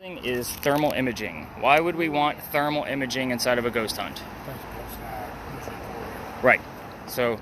Is thermal imaging. Why would we want thermal imaging inside of a ghost hunt? Right. So,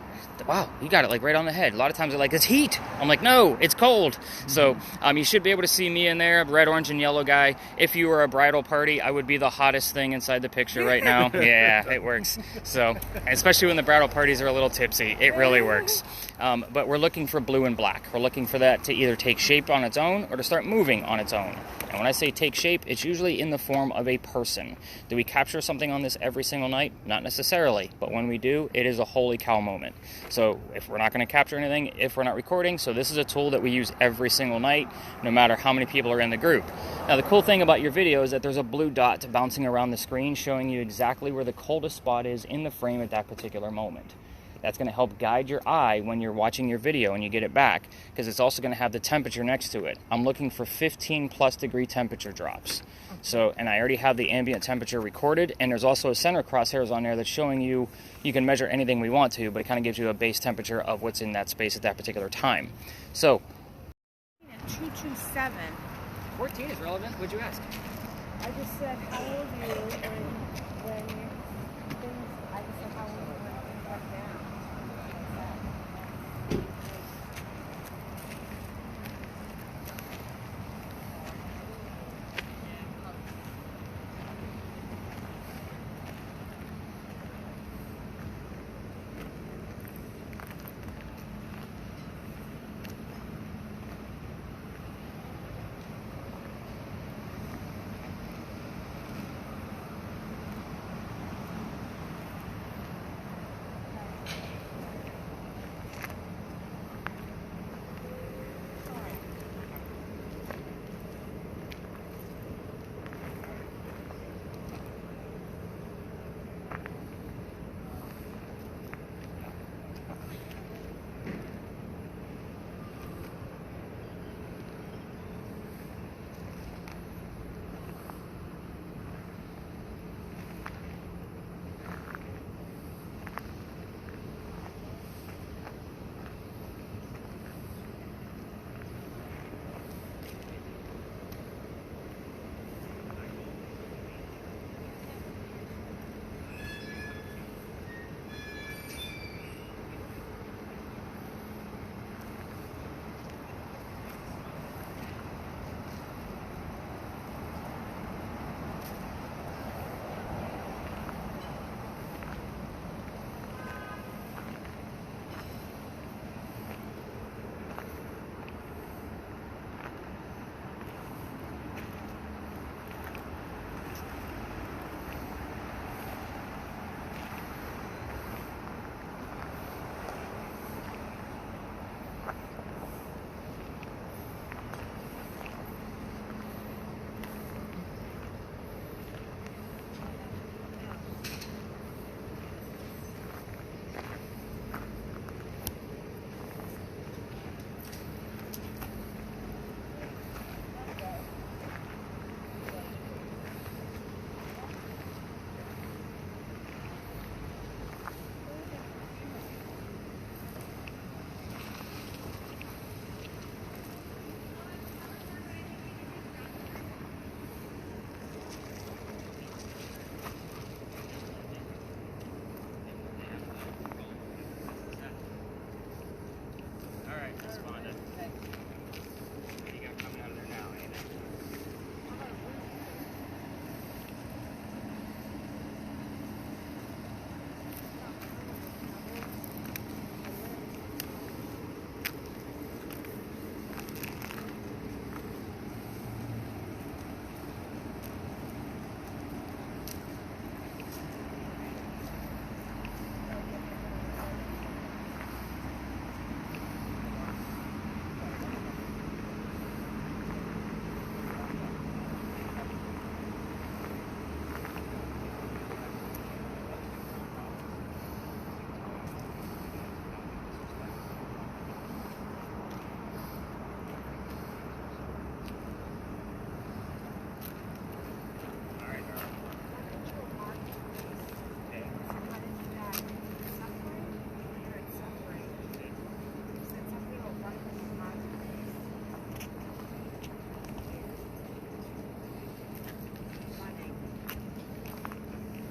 wow, you got it like right on the head. A lot of times they're like, it's heat. I'm like, no, it's cold. So you should be able to see me in there, red, orange, and yellow guy. If you were a bridal party, I would be the hottest thing inside the picture right now. Yeah, it works. So, especially when the bridal parties are a little tipsy, it really works. But we're looking for blue and black. We're looking for that to either take shape on its own or to start moving on its own. And when I say take shape, it's usually in the form of a person. Do we capture something on this every single night? Not necessarily. But when we do, it is a holy cow moment. So if we're not going to capture anything, if we're not recording, so this is a tool that we use every single night, no matter how many people are in the group. Now, the cool thing about your video is that there's a blue dot bouncing around the screen showing you exactly where the coldest spot is in the frame at that particular moment. That's going to help guide your eye when you're watching your video and you get it back, because it's also going to have the temperature next to it. I'm looking for 15 plus degree temperature drops. So, and I already have the ambient temperature recorded, and there's also a center crosshairs on there that's showing you can measure anything we want to, but it kind of gives you a base temperature of what's in that space at that particular time. So 227. 14 is relevant. What'd you ask? I just said, how old are you when things, I just said, how old are you when things went down?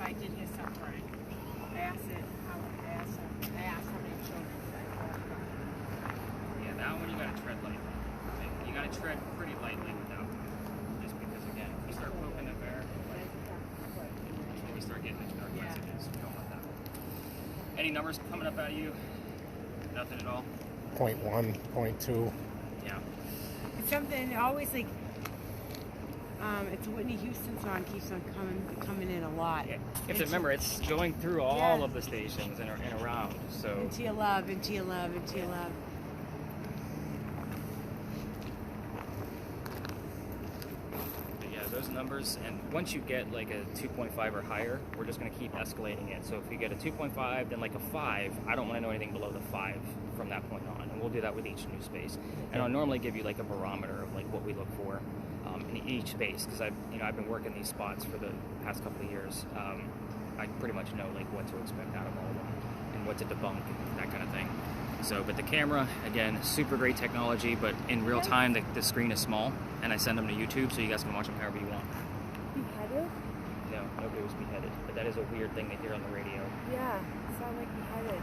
I did his suffering. I asked how many children I had. Yeah, that one you gotta tread lightly. Like, you gotta tread pretty lightly with that one. Just because, again, if you start poking the bear, like, we start getting into dark messages. We don't want that. Any numbers coming up out of you? Nothing at all? 0.1, 0.2. Yeah. It's something always like. It's Whitney Houston song keeps on coming in a lot. Yeah. You have to remember, it's going through all of the stations and around. So. Into your love, into your love, into your love. But yeah, those numbers, and once you get like a 2.5 or higher, we're just going to keep escalating it. So if you get a 2.5, then like a 5, I don't want to know anything below the 5 from that point on. And we'll do that with each new space. And I'll normally give you like a barometer of like what we look for in each space, because I've been working these spots for the past couple of years. I pretty much know like what to expect out of all of them and what to debunk and that kind of thing. So, but the camera, again, super great technology, but in real time the screen is small, and I send them to YouTube so you guys can watch them however you want. Beheaded? No, nobody was beheaded, but that is a weird thing to hear on the radio. Yeah, sound like beheaded.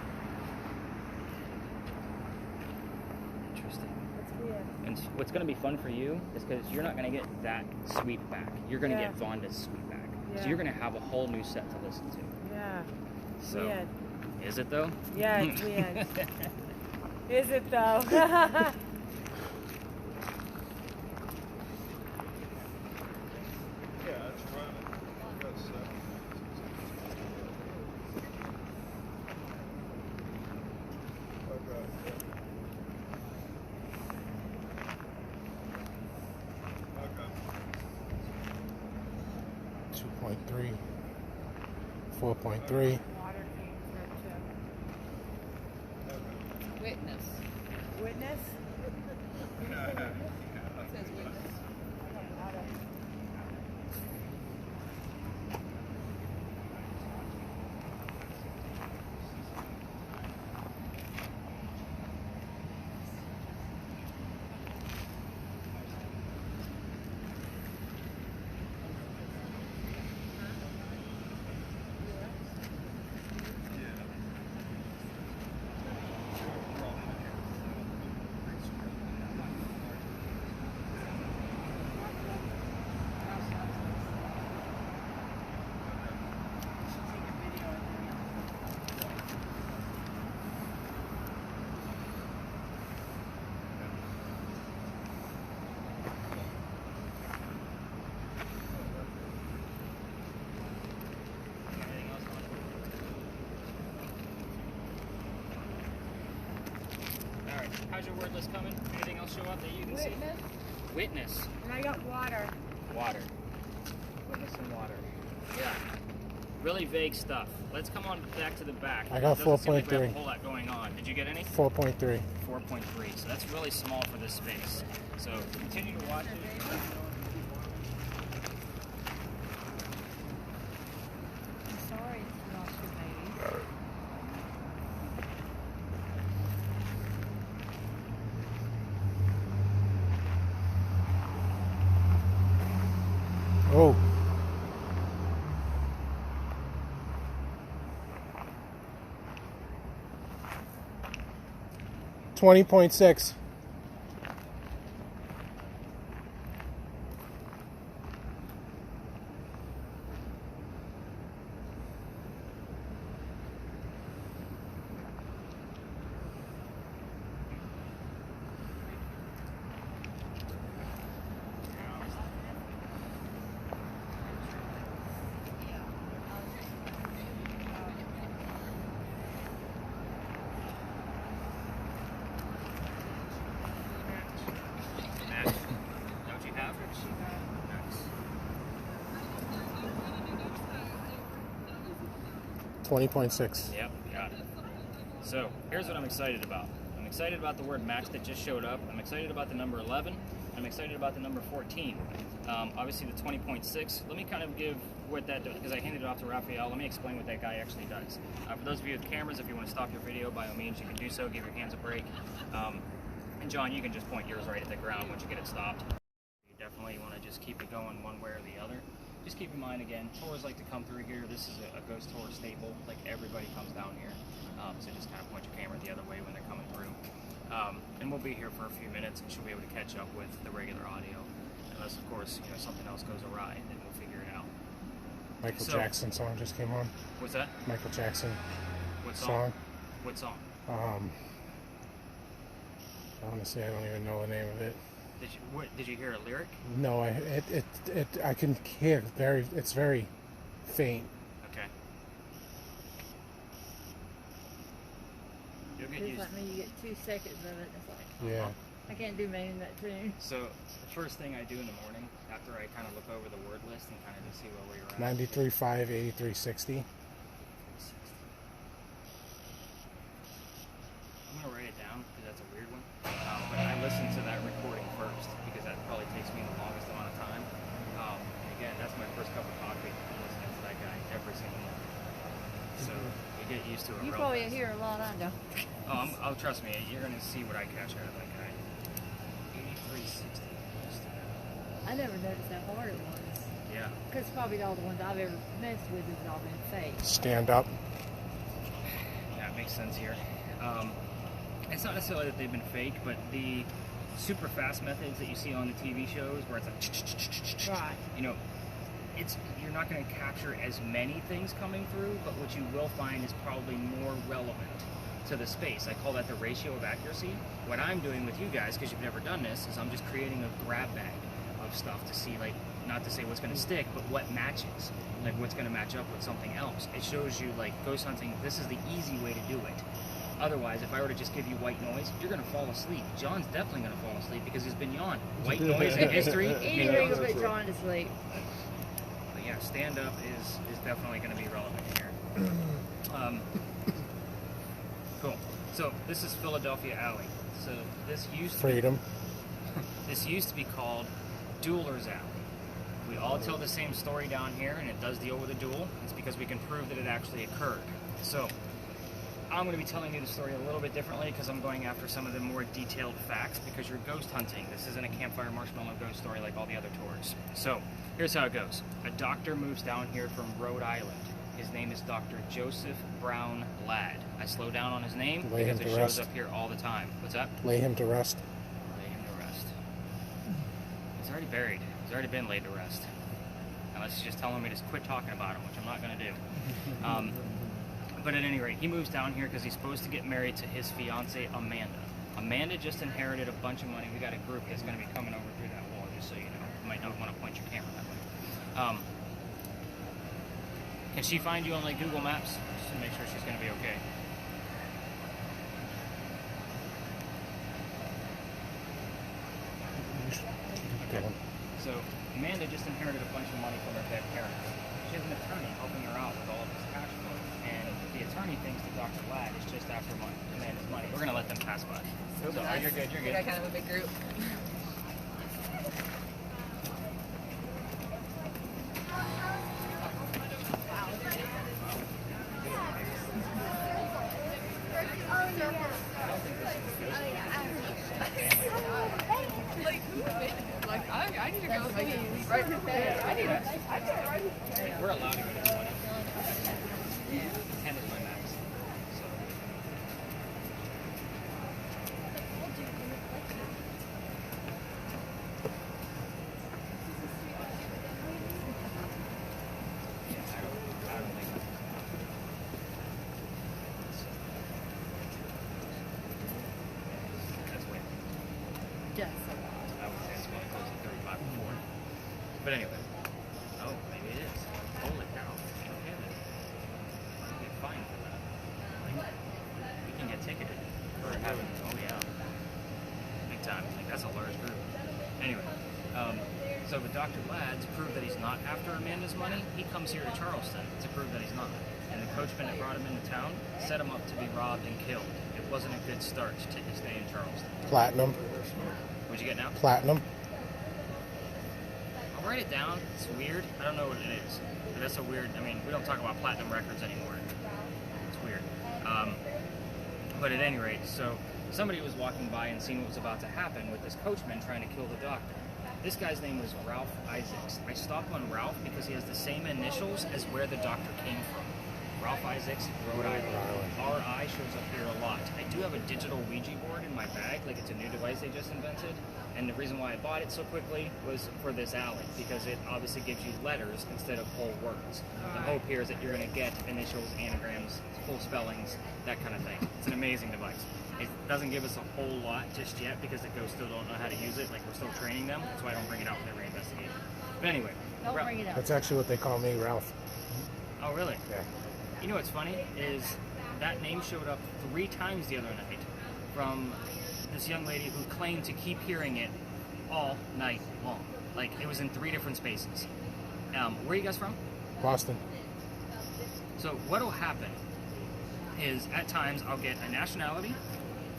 Interesting. That's weird. And what's going to be fun for you is because you're not going to get that sweep back. You're going to get Vonda's sweep back. So you're going to have a whole new set to listen to. Yeah. So, weird. is it though? Yeah, it's weird. Is it though? .3, 4.3. Water came through Witness. too. Witness? It says witness. How's your word list coming? Anything else show up that you can see? Witness. And I got water. Water. Witness and water. Yeah. Really vague stuff. Let's come on back to the back. I got It doesn't seem like we have 4.3. a whole lot going on. Did you get any? 4.3. 4.3. So that's really small for this space. So continue to watch it. I'm sorry you lost your baby. Oh. $20.6. Is that what you have? Nice. 20.6. Yep, got it. So here's what I'm excited about. I'm excited about the word max that just showed up. I'm excited about the number 11. I'm excited about the number 14. Obviously the 20.6. Let me kind of give what that does, because I handed it off to Raphael. Let me explain what that guy actually does. For those of you with cameras, if you want to stop your video, by all means, you can do so. Give your hands a break. And John, you can just point yours right at the ground once you get it stopped. You definitely want to just keep it going one way or the other. just keep in mind again, tours like to come through here. This is a ghost tour staple. Like everybody comes down here. So just kind of point your camera the other way when they're coming through. And we'll be here for a few minutes and she'll be able to catch up with the regular audio. Unless, of course, something else goes awry, then we'll figure it out. Michael Jackson song just came on. What's that? Michael Jackson What song? What song? Honestly, I don't even know the name of it. Did you hear a lyric? No, I can hear it's very faint. Okay. You'll get It's used. like when you get 2 seconds of it. It's like, Yeah. I can't do main that tune. So the first thing I do in the morning, after I kind of look over the word list and kind of just see where we're at. 93.5, 83.60. I'm gonna write it down because that's a weird one. But I listen to that recording first because that probably takes me the longest amount of time. And again, that's my first cup of coffee. I'm listening to that guy every single morning. So you get used to it. You real probably fast. hear a lot, I know. Oh, trust me, you're gonna see what I catch out of that guy. 83.60. I never noticed how hard it was. Yeah. Because probably all the ones I've ever messed with have all been fake. Stand up. Yeah, it makes sense here. It's not necessarily that they've been fake, but the super fast methods that you see on the TV shows where it's like, Right. you're not going to capture as many things coming through, but what you will find is probably more relevant to the space. I call that the ratio of accuracy. What I'm doing with you guys, because you've never done this, is I'm just creating a grab bag of stuff to see, like, not to say what's going to stick, but what matches, like what's going to match up with something else. It shows you, like, ghost hunting, this is the easy way to do it. Otherwise, if I were to just give you white noise, you're going to fall asleep. John's definitely going to fall asleep because he's been yawned. White noise in history. Anything will put John to sleep. But yeah, stand up is definitely going to be relevant here. Cool. So this is Philadelphia Alley. So this used to Freedom. This used to be called Dueler's Alley. We all tell the same story down here, and it does deal with a duel. It's because we can prove that it actually occurred. So I'm going to be telling you the story a little bit differently because I'm going after some of the more detailed facts because you're ghost hunting. This isn't a campfire marshmallow ghost story like all the other tours. So here's how it goes. A doctor moves down here from Rhode Island. His name is Dr. Joseph Brown Ladd. I slow down on his name because it shows up here all the time. What's that? Lay him to rest. Lay him to rest. He's already buried. He's already been laid to rest. Unless he's just telling me to quit talking about him, which I'm not going to do. But at any rate, he moves down here because he's supposed to get married to his fiancée, Amanda. Amanda just inherited a bunch of money. We got a group that's going to be coming over through that wall, just so you know. You might not want to point your camera that way. Can she find you on like Google Maps? Just to make sure she's going to be okay. Okay. So Amanda just inherited a bunch of money from her dead parents. She has an attorney helping her out with all of this cash flow. And the attorney thinks that Dr. Ladd is just after Amanda's money. We're going to let them pass by. So, you're good, you're We good. got kind of a big group. Like, who would it? Like, I need to go like, right to bed. I need to. We're allowed to go to the one. 10 is my max. So. Yeah, I don't think that's way. Just a lot. I would say it's probably close to 35 or 40. But anyway. Oh, maybe it is. Holy cow. Okay, then. I can get fined for that. Like, we can get ticketed for having, oh yeah. Big time. Like, that's a large group. Anyway. So with Dr. Ladd, to prove that he's not after Amanda's money, he comes here to Charleston to prove that he's not. And the coachman that brought him into town set him up to be robbed and killed. It wasn't a good start to his stay in Charleston. Platinum. What'd you get now? Platinum. I'll write it down. It's weird. I don't know what it is. But that's a weird, I mean, we don't talk about platinum records anymore. It's weird. But at any rate, so somebody was walking by and seeing what was about to happen with this coachman trying to kill the doctor. This guy's name was Ralph Isaacs. I stop on Ralph because he has the same initials as where the doctor came from. Ralph Isaacs, Rhode Island. RI shows up here a lot. I do have a digital Ouija board in my bag, like it's a new device they just invented. And the reason why I bought it so quickly was for this alley, because it obviously gives you letters instead of whole words. The hope here is that you're going to get initials, anagrams, full spellings, that kind of thing. It's an amazing device. It doesn't give us a whole lot just yet because the ghosts still don't know how to use it. Like, we're still training them. That's why I don't bring it out when they reinvestigate. But anyway. Don't bring it up. That's actually what they call me, Ralph. Oh, really? Yeah. You know what's funny is that name showed up 3 times the other night from this young lady who claimed to keep hearing it all night long. Like, it was in 3 different spaces. Where are you guys from? Boston. So what'll happen is at times I'll get a nationality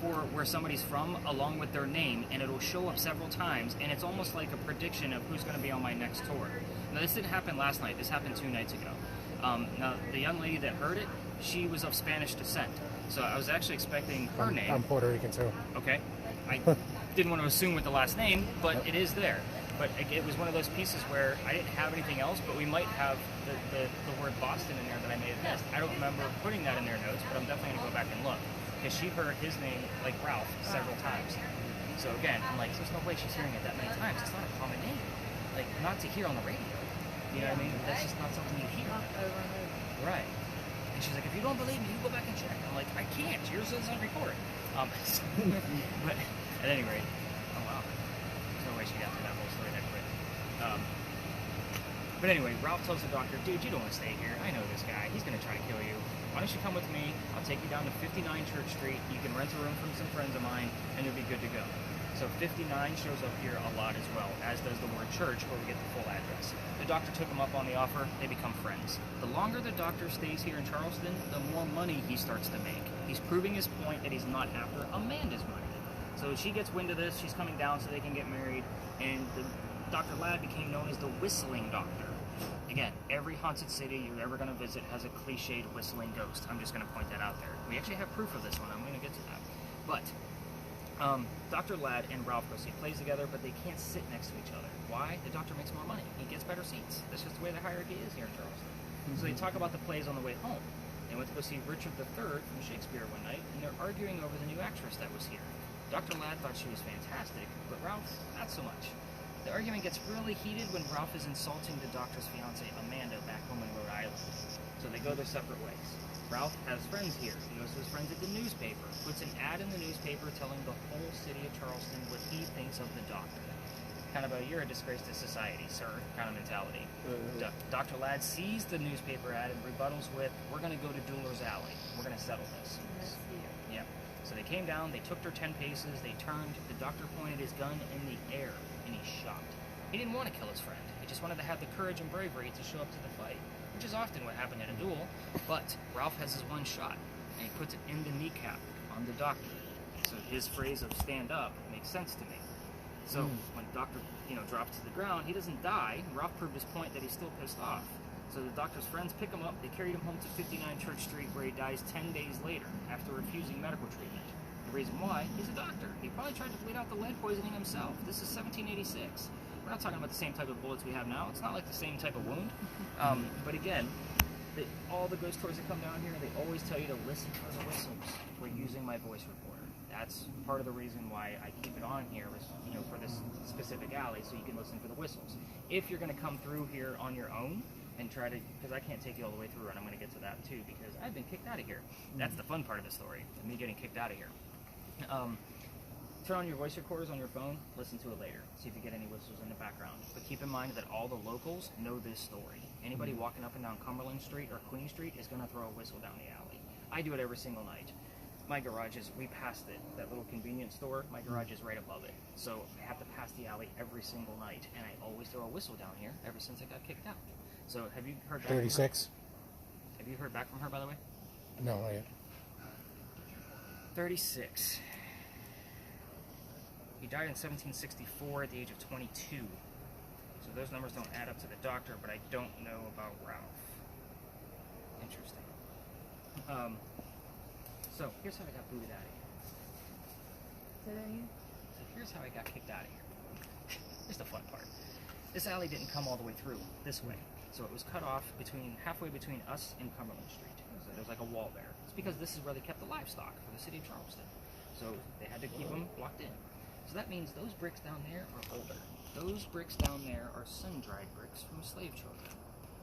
for where somebody's from along with their name, and it'll show up several times, and it's almost like a prediction of who's going to be on my next tour. Now, this didn't happen last night. This happened 2 nights ago. Now, the young lady that heard it, she was of Spanish descent. So I was actually expecting her name. I'm Puerto Rican too. Okay. I didn't want to assume with the last name, but it is there. But it was one of those pieces where I didn't have anything else, but we might have the word Boston in there that I may have missed. I don't remember putting that in their notes, but I'm definitely going to go back and look. Because she heard his name, like Ralph, several times. So again, I'm like, there's no way she's hearing it that many times. It's not a common name. Like, not to hear on the radio. You know what I mean? That's just not something you hear. Right. And she's like, if you don't believe me, you go back and check. I'm like, I can't. Yours is on record. But at any rate, oh wow. There's no way she got through that whole story that quick. But anyway, Ralph tells the doctor, dude, you don't want to stay here. I know this guy. He's going to try to kill you. Why don't you come with me? I'll take you down to 59 Church Street. You can rent a room from some friends of mine, and you'll be good to go. So 59 shows up here a lot as well, as does the word church, where we get the full address. The doctor took him up on the offer. They become friends. The longer the doctor stays here in Charleston, the more money he starts to make. He's proving his point that he's not after Amanda's money. So she gets wind of this. She's coming down so they can get married. And Dr. Ladd became known as the whistling doctor. Again, every haunted city you're ever going to visit has a cliched whistling ghost. I'm just going to point that out there. We actually have proof of this one. I'm going to get to that. But Dr. Ladd and Ralph go see plays together, but they can't sit next to each other. Why? The doctor makes more money. He gets better seats. That's just the way the hierarchy is here in Charleston. So they talk about the plays on the way home. They went to go see Richard III from Shakespeare one night, and they're arguing over the new actress that was here. Dr. Ladd thought she was fantastic, but Ralph, not so much. The argument gets really heated when Ralph is insulting the doctor's fiancée, Amanda, back home in Rhode Island. So they go their separate ways. Ralph has friends here. He goes to his friends at the newspaper, puts an ad in the newspaper telling the whole city of Charleston what he thinks of the doctor. Kind of a, you're a disgrace to society, sir, kind of mentality. Dr. Ladd sees the newspaper ad and rebuttals with, we're going to go to Dueler's Alley. We're going to settle this. Yep. So they came down, they took their 10 paces, they turned, the doctor pointed his gun in the air, and he shot. He didn't want to kill his friend. He just wanted to have the courage and bravery to show up to the fight, which is often what happened in a duel. But Ralph has his one shot, and he puts it in the kneecap on the doctor. So his phrase of stand up makes sense to me. So when the doctor, drops to the ground, he doesn't die. Ralph proved his point that he's still pissed off. So the doctor's friends pick him up. They carried him home to 59 Church Street, where he dies 10 days later after refusing medical treatment. The reason why, he's a doctor. He probably tried to bleed out the lead poisoning himself. This is 1786. We're not talking about the same type of bullets we have now. It's not like the same type of wound. But again, all the ghost tours that come down here, they always tell you to listen for the whistles. We're using my voice recorder. That's part of the reason why I keep it on here, is, for this specific alley, so you can listen for the whistles. If you're going to come through here on your own and try to, because I can't take you all the way through, and I'm going to get to that too, because I've been kicked out of here. That's the fun part of the story, me getting kicked out of here. Turn on your voice recorders on your phone, listen to it later, see if you get any whistles in the background. But keep in mind that all the locals know this story. Anybody walking up and down Cumberland Street or Queen Street is going to throw a whistle down the alley. I do it every single night. My garage is, we passed it, that little convenience store, my garage is right above it. So I have to pass the alley every single night, and I always throw a whistle down here ever since I got kicked out. So have you heard back 36? From her? Have you heard back from her, by the way? No, not yet. 36. He died in 1764 at the age of 22. So those numbers don't add up to the doctor, but I don't know about Ralph. Interesting. So here's how I got booted out of here. Say that again? So here's how I got kicked out of here. just the fun part. This alley didn't come all the way through this way, so it was cut off halfway between us and Cumberland Street. So there's like a wall there. It's because this is where they kept the livestock for the city of Charleston. So they had to keep them blocked in. So that means those bricks down there are older. Those bricks down there are sun-dried bricks from slave children.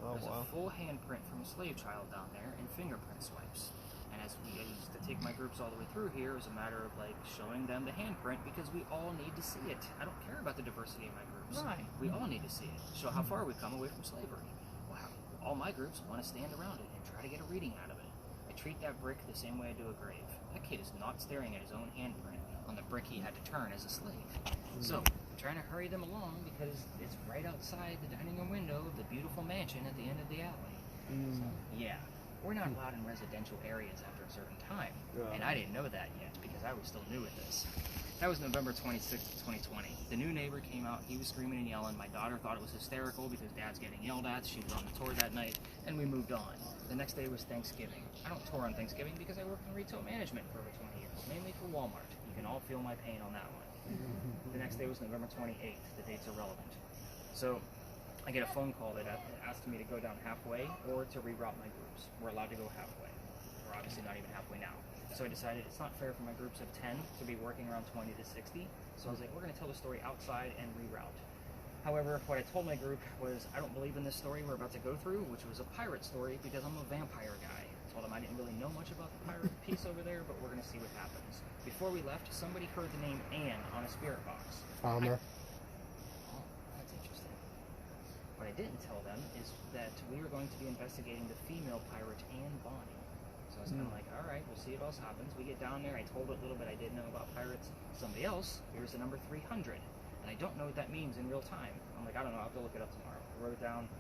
Oh, There's wow. a full handprint from a slave child down there and fingerprint swipes. And as we used to take my groups all the way through here, it was a matter of like showing them the handprint because we all need to see it. I don't care about the diversity of my groups. Right. We all need to see it. Show how far we've come away from slavery. Wow. All my groups want to stand around it and try to get a reading out of it. I treat that brick the same way I do a grave. That kid is not staring at his own handprint on the brick he had to turn as a slave. So I'm trying to hurry them along because it's right outside the dining room window of the beautiful mansion at the end of the alley. So, yeah, we're not allowed in residential areas after a certain time, and I didn't know that yet because I was still new at this. That was November 26th, 2020. The new neighbor came out, he was screaming and yelling. My daughter thought it was hysterical because dad's getting yelled at. She was on the tour that night, and we moved on. The next day was Thanksgiving. I don't tour on Thanksgiving because I worked in retail management for over 20 years, mainly for Walmart. You can all feel my pain on that one. The next day was November 28th. The dates are relevant. So I get a phone call that asked me to go down halfway or to reroute my groups. We're allowed to go halfway. We're obviously not even halfway now. So I decided it's not fair for my groups of 10 to be working around 20 to 60. So I was like, we're going to tell the story outside and reroute. However, what I told my group was, I don't believe in this story we're about to go through, which was a pirate story, because I'm a vampire guy. I told them I didn't really know much about the pirate piece over there, but we're going to see what happens. Before we left, somebody heard the name Anne on a spirit box. Palmer. Oh, that's interesting. What I didn't tell them is that we were going to be investigating the female pirate Anne Bonny. So I was kind of like, all right, we'll see what else happens. We get down there, I told it a little bit I did know about pirates. Somebody else, here's the number 300. And I don't know what that means in real time. I'm like, I don't know, I'll have to look it up tomorrow. I wrote it down.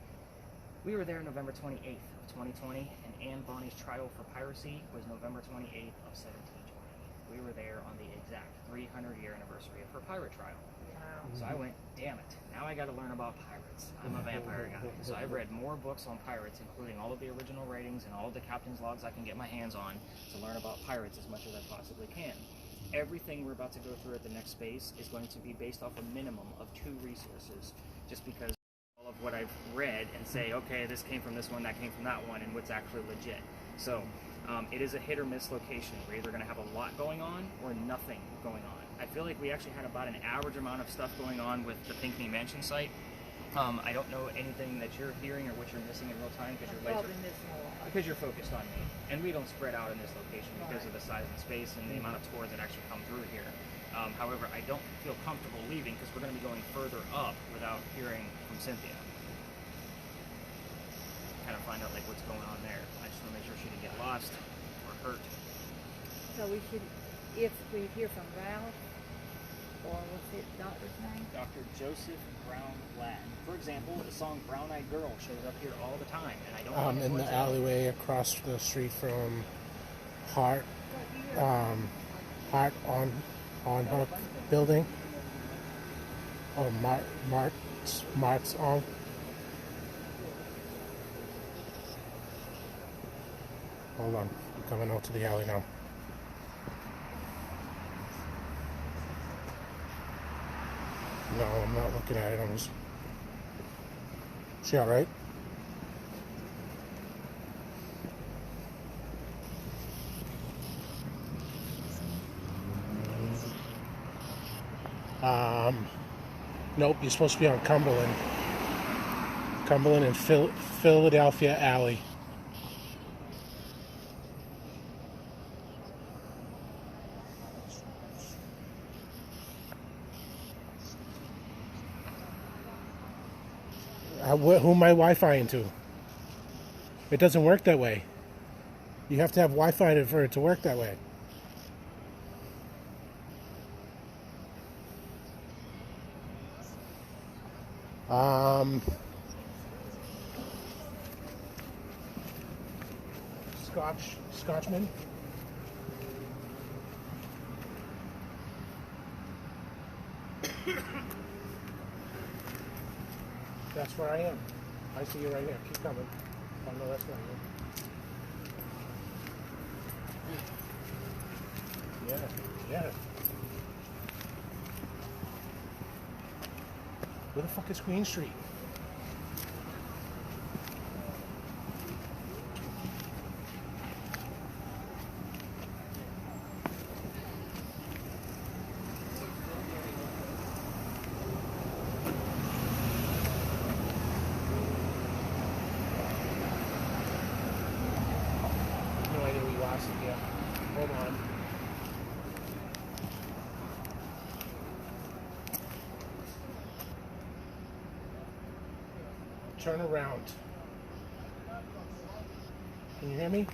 We were there November 28th of 2020, and Anne Bonny's trial for piracy was November 28th of 1720. We were there on the exact 300-year anniversary of her pirate trial. So I went, damn it, now I gotta learn about pirates. I'm a vampire guy. So I've read more books on pirates, including all of the original writings and all of the captain's logs I can get my hands on to learn about pirates as much as I possibly can. Everything we're about to go through at the next space is going to be based off a minimum of 2 resources, just because all of what I've read and say, okay, this came from this one, that came from that one, and what's actually legit. So it is a hit or miss location. We're either going to have a lot going on or nothing going on. I feel like we actually had about an average amount of stuff going on with the Pinckney Mansion site. I don't know anything that you're hearing or what you're missing in real time because you're focused on me. And we don't spread out in this location because of the size and space and the amount of tours that actually come through here. However, I don't feel comfortable leaving because we're going to be going further up without hearing from Cynthia. Kind of find out like what's going on there. I just want to make sure she didn't get lost or hurt. So we should, if we hear from Ralph, or what's it, doctor's name? Dr. Joseph Brown Ladd. For example, the song Brown Eyed Girl shows up here all the time, and I don't know In the alleyway across the street from Hart on Hook building. Or Mart's on. Hold on, I'm coming out to the alley now. No, I'm not looking at it. I'm just. She all right? Nope. You're supposed to be on Cumberland. Cumberland and Philadelphia Alley. Who am I Wi-Fi into? It doesn't work that way. You have to have Wi-Fi for it to work that way. Scotchman. That's where I am. I see you right here. Keep coming. Oh no, that's not you. Yeah. Where the fuck is Queen Street? No idea where you lost it yet. Hold on. Turn around. Can you hear me?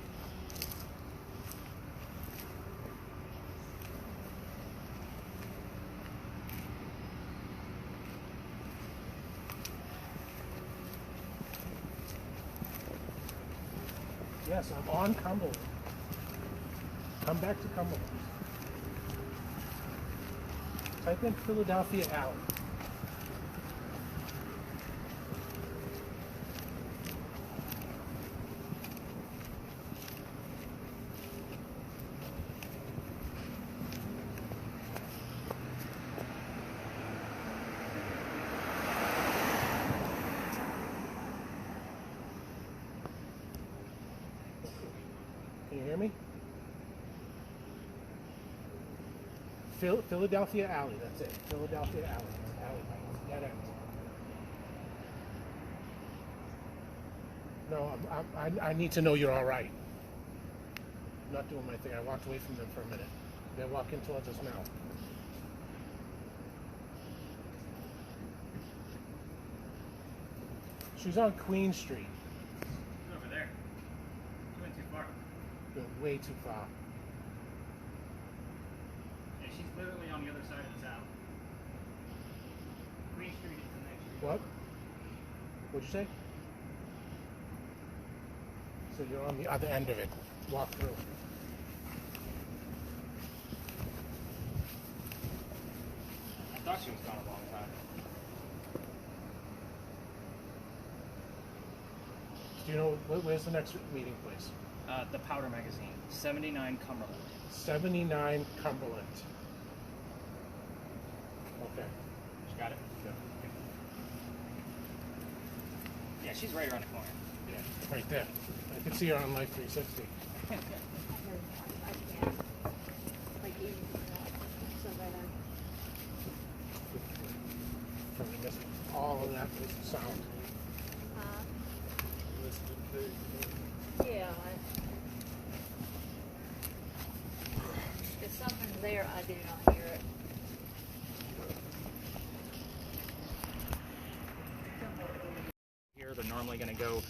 Yes, I'm on Cumberland. Come back to Cumberland. Type in Philadelphia Alley. Can you hear me? Philadelphia Alley, that's it. Philadelphia Alley. Dead end. No, I need to know you're all right. I'm not doing my thing. I walked away from them for a minute. They're walking towards us now. She's on Queen Street. She's over there. She went too far. You're way too far. Yeah, she's literally on the other side of the town. Queen Street is the next street. What? What'd you say? So you're on the other end of it. Walk through. I thought she was gone a long time. Do you know where's the next meeting place? The Powder Magazine, 79 Cumberland. 79 Cumberland. Okay. She got it? Yeah. Yeah, she's right around the corner. Yeah, right there. I can see her on Life 360. I can't. Like, even so right on. Probably missed all of that with the sound. Yeah. If something's there, I do not hear it. Here, they're normally going to go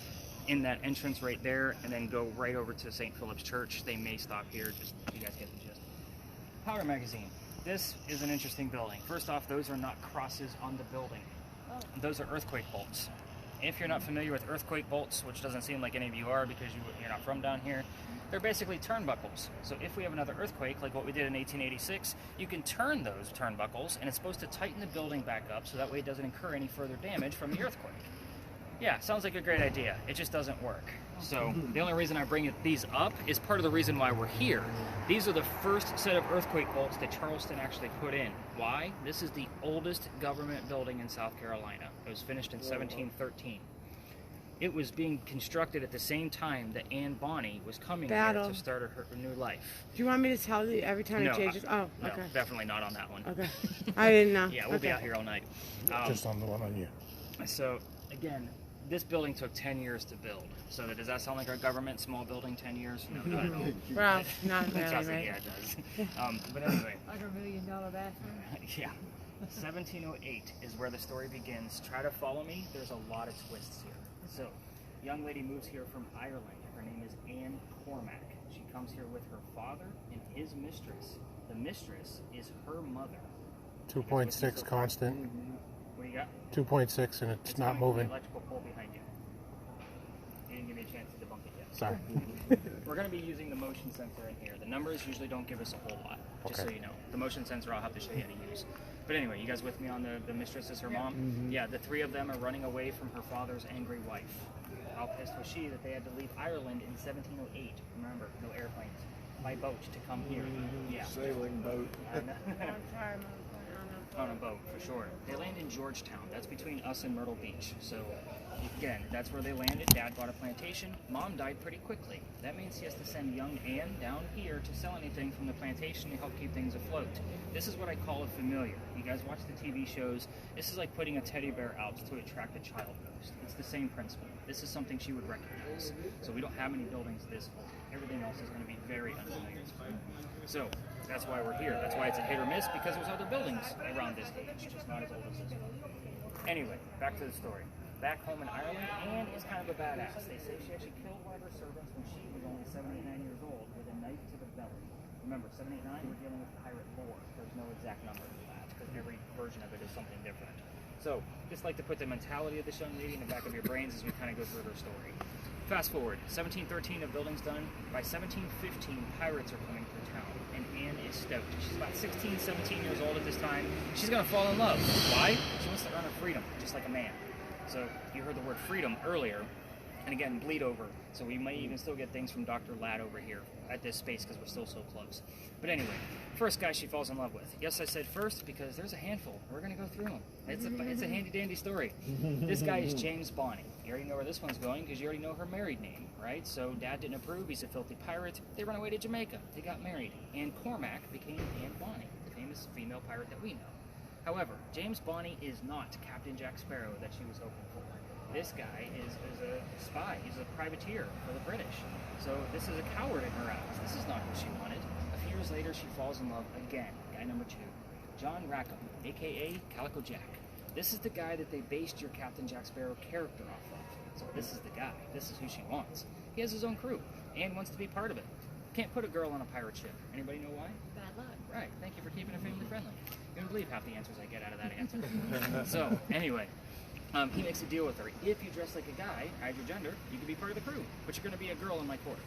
in that entrance right there and then go right over to St. Philip's Church. They may stop here, just so you guys get the gist. Powder Magazine. This is an interesting building. First off, those are not crosses on the building. Those are earthquake bolts. If you're not familiar with earthquake bolts, which doesn't seem like any of you are because you're not from down here, they're basically turnbuckles. So if we have another earthquake, like what we did in 1886, you can turn those turnbuckles, and it's supposed to tighten the building back up so that way it doesn't incur any further damage from the earthquake. Yeah, sounds like a great idea. It just doesn't work. So the only reason I bring these up is part of the reason why we're here. These are the first set of earthquake bolts that Charleston actually put in. Why? This is the oldest government building in South Carolina. It was finished in 1713. It was being constructed at the same time that Anne Bonny was coming here to start her new life. Do you want me to tell you every time it changes? Oh, No, okay. definitely not on that one. Okay. I didn't know. Yeah, we'll be out here all night. Just on the one on you. So, again, this building took 10 years to build. So does that sound like our government, small building, 10 years? No, not at all. Well, not really, Trust me, right? yeah, it does. But anyway, Like $1 million bathroom. yeah. 1708 is where the story begins. Try to follow me. There's a lot of twists here. So, young lady moves here from Ireland. Her name is Anne Cormack. She comes here with her father and his mistress. The mistress is her mother. 2.6 constant. What do you got? 2.6 and it's not coming from moving. the electrical pole behind you. You didn't give me a chance to debunk it yet. Sorry. We're going to be using the motion sensor in here. The numbers usually don't give us a whole lot, just Okay. so you know. The motion sensor I'll have to show you how to use. But anyway, you guys with me on the mistress is her mom? Mm-hmm. Yeah, the three of them are running away from her father's angry wife. How pissed was she that they had to leave Ireland in 1708? Remember, no airplanes. By boat to come here. Yeah. Sailing boat. I know. I'm sorry, Mom. On a boat, for sure. They land in Georgetown. That's between us and Myrtle Beach. So, again, that's where they landed. Dad bought a plantation. Mom died pretty quickly. That means he has to send young Ann down here to sell anything from the plantation to help keep things afloat. This is what I call a familiar. You guys watch the TV shows. This is like putting a teddy bear out to attract a child ghost. It's the same principle. This is something she would recognize. So we don't have any buildings this old. Everything else is going to be very unfamiliar. So that's why we're here. That's why it's a hit or miss, because there's other buildings around this age, just not as old as this one. Anyway, back to the story. Back home in Ireland, Anne is kind of a badass. They say she actually killed one of her servants when she was only 7, 8, 9 years old with a knife to the belly. Remember, 7, 8, 9, we're dealing with pirate lore. There's no exact number for that, because every version of it is something different. So, just like to put the mentality of this young lady in the back of your brains as we kind of go through her story. Fast forward, 1713, the building's done. By 1715, pirates are coming through town, and Anne is stoked. She's about 16, 17 years old at this time. She's going to fall in love. Why? She wants to earn her freedom, just like a man. So, you heard the word freedom earlier, and again, bleed over. So we may even still get things from Dr. Ladd over here at this space because we're still so close. But anyway, first guy she falls in love with. Yes, I said first because there's a handful. We're going to go through them. It's a handy-dandy story. This guy is James Bonny. You already know where this one's going because you already know her married name, right? So Dad didn't approve. He's a filthy pirate. They run away to Jamaica. They got married. Anne Cormac became Anne Bonny, the famous female pirate that we know. However, James Bonny is not Captain Jack Sparrow that she was hoping for. This guy is a spy. He's a privateer for the British. So this is a coward in her eyes. This is not what she wanted. A few years later, she falls in love again. Guy number 2, John Rackham, a.k.a. Calico Jack. This is the guy that they based your Captain Jack Sparrow character off of. So this is the guy. This is who she wants. He has his own crew and wants to be part of it. Can't put a girl on a pirate ship. Anybody know why? Bad luck. Right. Thank you for keeping it family friendly. You don't believe half the answers I get out of that answer. So, anyway. He makes a deal with her. If you dress like a guy, hide your gender, you can be part of the crew. But you're going to be a girl in my quarters.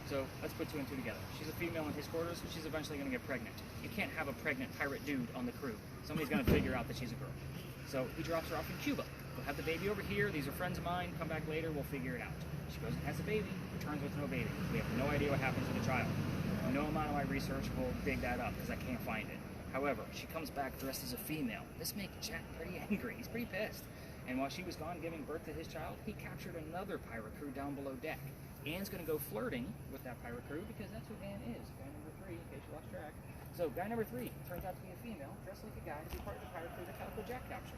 So let's put 2 and 2 together. She's a female in his quarters, and she's eventually going to get pregnant. You can't have a pregnant pirate dude on the crew. Somebody's going to figure out that she's a girl. So he drops her off in Cuba. We'll have the baby over here. These are friends of mine. Come back later. We'll figure it out. She goes and has a baby, returns with no baby. We have no idea what happened to the child. No amount of my research will dig that up because I can't find it. However, she comes back dressed as a female. This makes Jack pretty angry. He's pretty pissed. And while she was gone giving birth to his child, he captured another pirate crew down below deck. Anne's going to go flirting with that pirate crew because that's who Anne is. Guy number 3, in case you lost track. So guy number 3 turns out to be a female, dressed like a guy, to be part of the pirate crew that Calico Jack captured.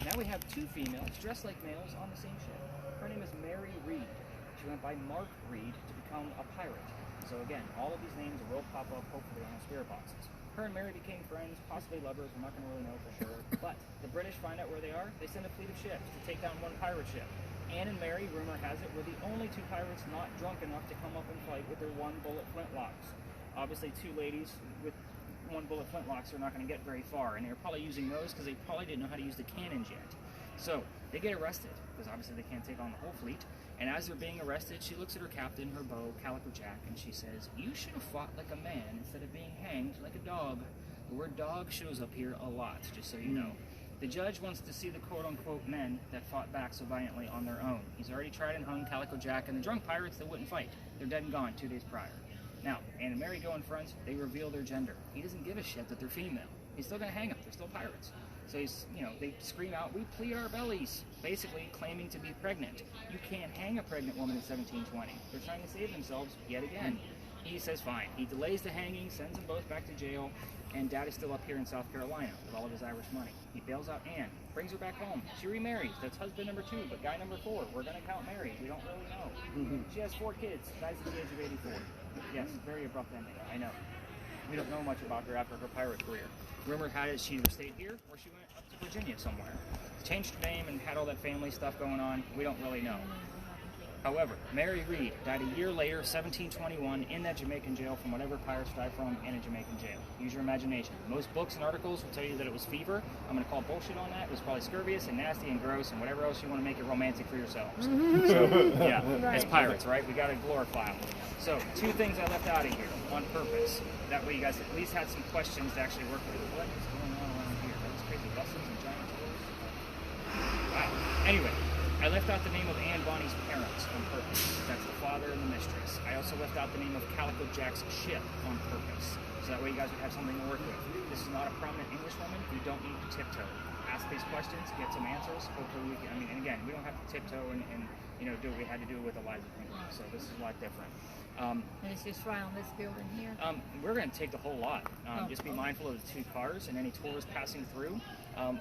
Now we have 2 females dressed like males on the same ship. Her name is Mary Reed. She went by Mark Reed to become a pirate. So again, all of these names will pop up hopefully on the spirit boxes. Her and Mary became friends, possibly lovers, we're not going to really know for sure. But the British find out where they are, they send a fleet of ships to take down one pirate ship. Anne and Mary, rumor has it, were the only 2 pirates not drunk enough to come up and fight with their 1-bullet flintlocks. Obviously 2 ladies with 1-bullet flintlocks are not going to get very far, and they were probably using those because they probably didn't know how to use the cannons yet. So they get arrested, because obviously they can't take on the whole fleet. And as they're being arrested, she looks at her captain, her beau, Calico Jack, and she says, "You should have fought like a man instead of being hanged like a dog." The word dog shows up here a lot, just so you know. The judge wants to see the quote-unquote men that fought back so valiantly on their own. He's already tried and hung Calico Jack and the drunk pirates that wouldn't fight. They're dead and gone 2 days prior. Now, Anne and Mary go in front, they reveal their gender. He doesn't give a shit that they're female. He's still going to hang them. They're still pirates. So he's, they scream out, "We plead our bellies," basically claiming to be pregnant. You can't hang a pregnant woman in 1720. They're trying to save themselves yet again. He says fine. He delays the hanging, sends them both back to jail, and Dad is still up here in South Carolina with all of his Irish money. He bails out Anne, brings her back home. She remarries. That's husband number 2, but guy number 4. We're going to count Mary. We don't really know. She has 4 kids. Dies at the age of 84. Yes, very abrupt ending. I know. We don't know much about her after her pirate career. Rumor had it she either stayed here or she went up to Virginia somewhere. Changed her name and had all that family stuff going on. We don't really know. However, Mary Reed died a year later, 1721, in that Jamaican jail from whatever pirates died from in a Jamaican jail. Use your imagination. Most books and articles will tell you that it was fever. I'm going to call bullshit on that. It was probably scurvious and nasty and gross and whatever else you want to make it romantic for yourselves. So, yeah, as pirates, right? We got to glorify them. So, 2 things I left out of here on purpose. That way you guys at least had some questions to actually work with. What is going on around here? That was crazy. Buses and giant doors. Wow. Anyway, I left out the name of Anne Bonny's parents on purpose. That's the father and the mistress. I also left out the name of Calico Jack's ship on purpose. So that way you guys would have something to work with. This is not a prominent English woman. You don't need to tiptoe. Ask these questions, get some answers. Hopefully we can, and again, we don't have to tiptoe and do what we had to do with Eliza Pinkley. So this is a lot different. And it's just right on this building here? We're going to take the whole lot. Just be mindful of the 2 cars and any tours passing through.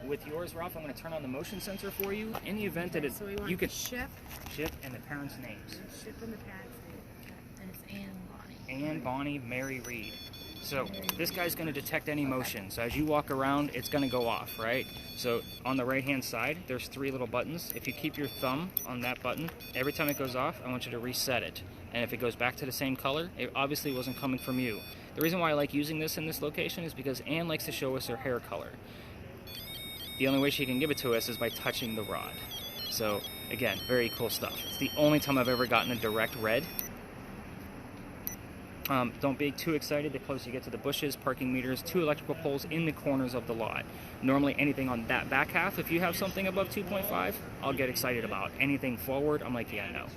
With yours, Ralph, I'm going to turn on the motion sensor for you. In the event that So we want you could ship and the parents' names. and the parents' name. And it's Anne Bonny. Anne Bonny, Mary Reed. So this guy's going to detect any motion. So as you walk around, it's going to go off, right? So on the right-hand side, there's 3 little buttons. If you keep your thumb on that button, every time it goes off, I want you to reset it. And if it goes back to the same color, it obviously wasn't coming from you. The reason why I like using this in this location is because Anne likes to show us her hair color. The only way she can give it to us is by touching the rod. So again, very cool stuff. It's the only time I've ever gotten a direct red. Don't be too excited the closer you get to the bushes, parking meters, 2 electrical poles in the corners of the lot. Normally anything on that back half, if you have something above 2.5, I'll get excited about. Anything forward, I'm like, yeah, no.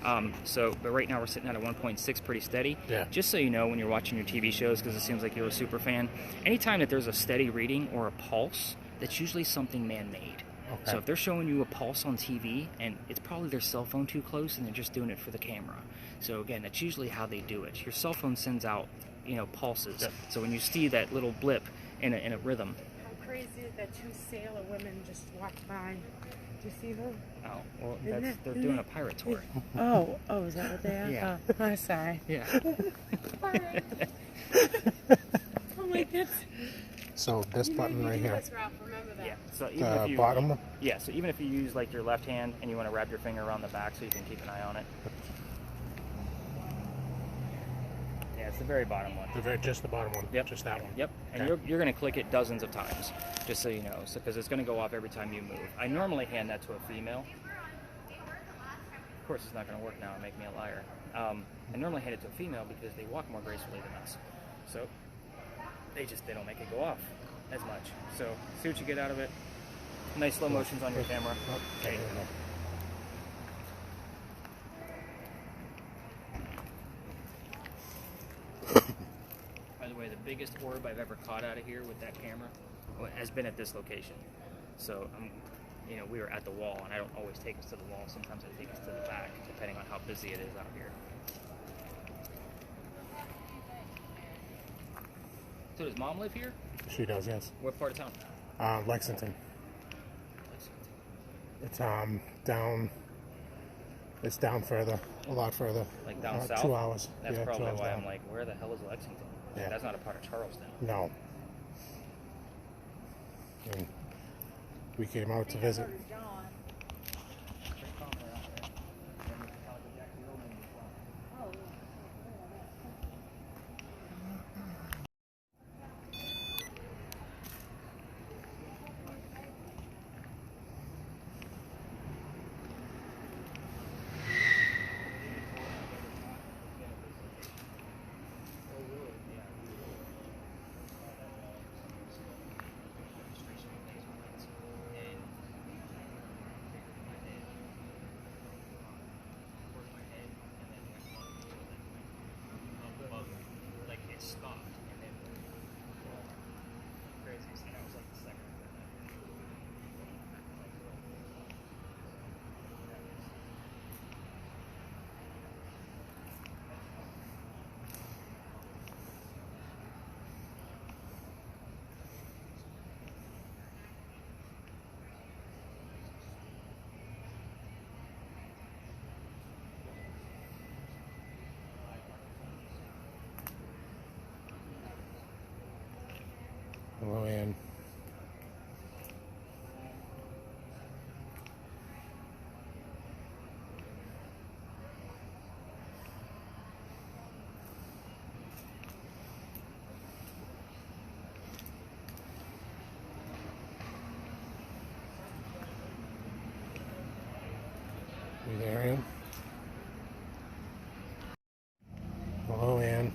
But right now we're sitting at a 1.6 pretty steady. Yeah. Just so you know when you're watching your TV shows, because it seems like you're a super fan, anytime that there's a steady reading or a pulse, that's usually something man-made. Okay. So if they're showing you a pulse on TV, and it's probably their cell phone too close, and they're just doing it for the camera. So again, that's usually how they do it. Your cell phone sends out, pulses. Yeah. So when you see that little blip in a rhythm. How crazy is that 2 sailor women just walked by? Do you see them? Oh, well, they're doing a pirate tour. Oh, is that what they are? Yeah. Oh, I'm sorry. Yeah. Oh my goodness. So this button right here, Remember that. Yeah. So even if the you bottom. Yeah, so even if you use like your left hand and you want to wrap your finger around the back so you can keep an eye on it. Yeah, it's the very bottom one. Just the bottom one. Yep. Just that one. Yep. And Okay. you're going to click it dozens of times, just so you know, because it's going to go off every time you move. I normally hand that to a female. Of course, it's not going to work now and make me a liar. I normally hand it to a female because they walk more gracefully than us. So they don't make it go off as much. So see what you get out of it. Nice slow motions on your camera. Okay. By the way, the biggest orb I've ever caught out of here with that camera has been at this location. So, we were at the wall, and I don't always take us to the wall. Sometimes I take us to the back, depending on how busy it is out here. So does Mom live here? She does, yes. What part of town? Lexington. It's down. It's down further, a lot further. Like down south? 2 hours. That's yeah, 2 probably hours why down. I'm like, where the hell is Lexington? Yeah. That's not a part of Charleston. No. And we came out to visit. Hello, Ann. You there, Ann? Hello, Ann.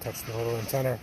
touch the little antenna.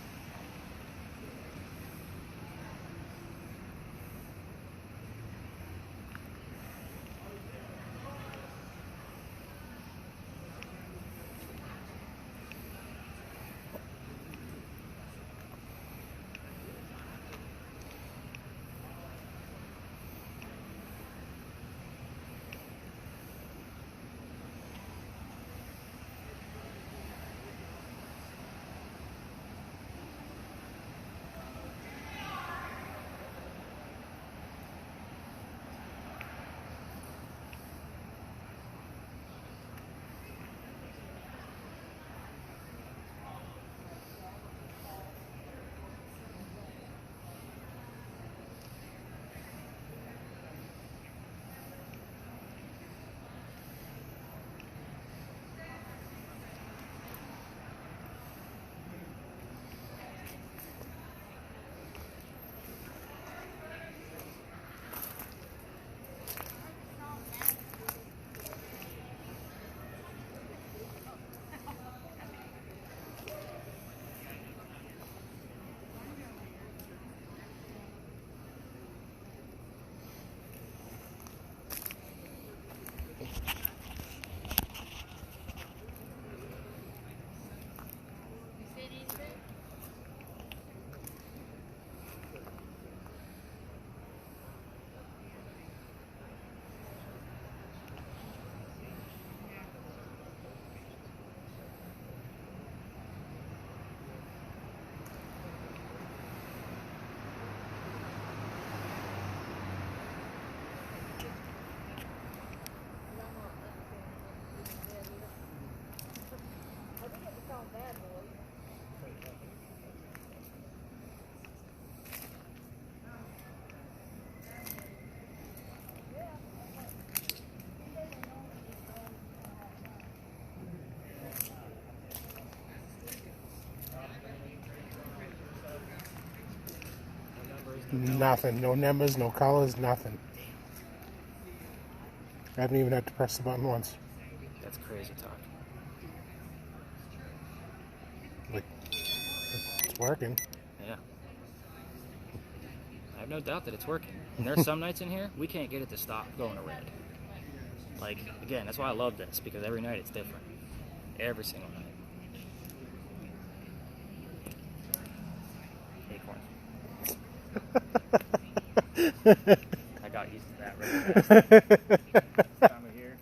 Nothing. No numbers, no colors, nothing. I haven't even had to press the button once. That's crazy talk. Like, it's working. Yeah. I have no doubt that it's working. And there's some nights in here, we can't get it to stop going to red. Like, again, that's why I love this, because every night it's different. Every single night. Acorn. I got used to that really fast. Time of year.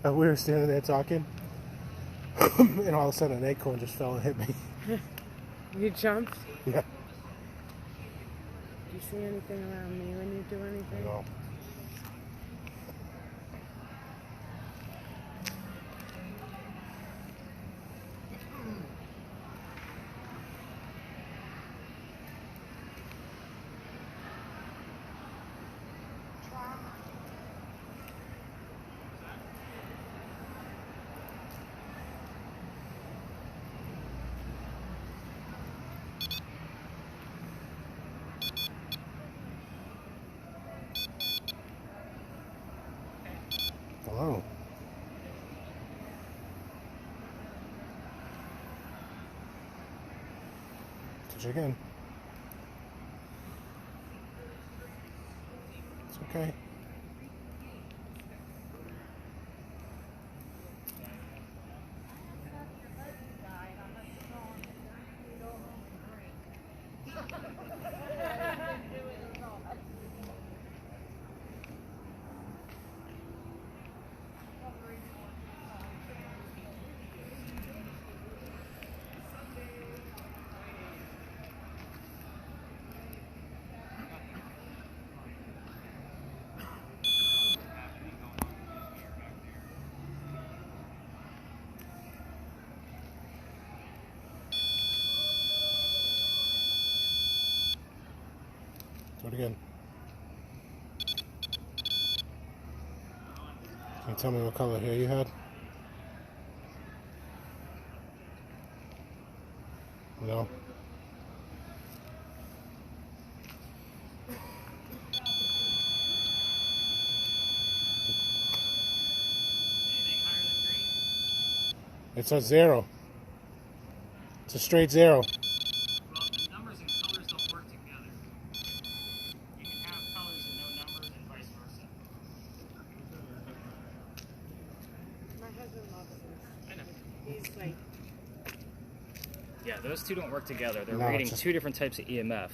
We were standing there talking, and all of a sudden an acorn just fell and hit me. You jumped? Yeah. Do you see anything around me when you do anything? No. Hello. Touch it again. It's okay. Do it again. Can you tell me what color hair you had? No. It's a 0. It's a straight 0. Well, the numbers and colors don't work together. You can have colors and no numbers and vice versa. My husband loves this. I know. He's like, Yeah, those two don't work together. They're No, reading it's just- two different types of EMF.